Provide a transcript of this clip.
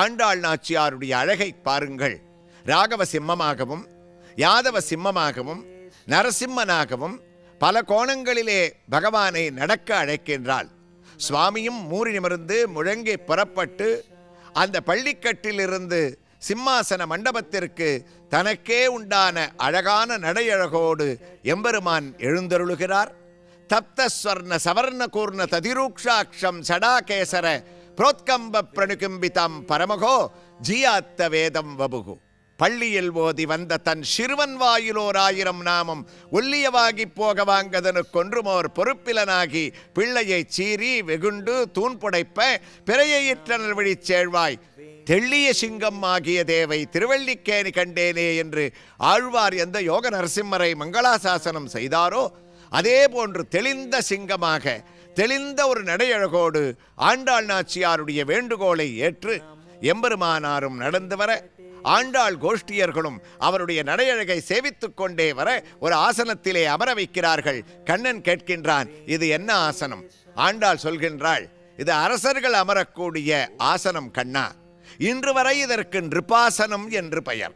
ஆண்டாள் நாச்சியாருடைய அழகை பாருங்கள். ராகவ சிம்மமாகவும் யாதவ சிம்மமாகவும் நரசிம்மனாகவும் பல கோணங்களிலே பகவானை நடக்க அழைக்கின்றாள். சுவாமியும் மூறி நிமிர்ந்து முழங்கி புறப்பட்டு அந்த பள்ளிக்கட்டிலிருந்து சிம்மாசன மண்டபத்திற்கு தனக்கே உண்டான அழகான நடையழகோடு எம்பெருமான் எழுந்தருளுகிறார். தப்தஸ்வர்ண சவர்ண கூர்ண ததிரூக்ஷாட்சம் சடாகேசர புரோத்கம்ப பிரணுகும்பிதம் பரமகோ ஜியாத்த வேதம் வபுகு. பள்ளியில் ஓதி வந்த தன் சிறுவன் வாயிலோர் 1000 நாமம் ஒல்லியவாகி போக வாங்கதனு கொன்றுமோர் பொறுப்பிலனாகி பிள்ளையை சீறி வெகுண்டு தூண்புடைப்ப பிறையிற்றனர் வழிச் சேர்வாய் தெள்ளிய சிங்கம் ஆகிய தேவை திருவள்ளிக்கேணி கண்டேனே என்று ஆழ்வார் எந்த யோக நரசிம்மரை மங்களாசாசனம் செய்தாரோ அதே போன்று தெளிந்த சிங்கமாக தெளிந்த ஒரு நடையழகோடு ஆண்டாள் நாச்சியாருடைய வேண்டுகோளை ஏற்று எம்பெருமானாரும் நடந்து வர ஆண்டாள் கோஷ்டியர்களும் அவருடைய நடையழகை சேவித்துக் கொண்டே வர ஒரு ஆசனத்திலே அமர வைக்கிறார்கள். கண்ணன் கேட்கின்றான், இது என்ன ஆசனம்? ஆண்டாள் சொல்கின்றாள், இது அரசர்கள் அமரக்கூடிய ஆசனம் கண்ணா. இன்று வரை இதற்கு நிருபாசனம் என்று பெயர்.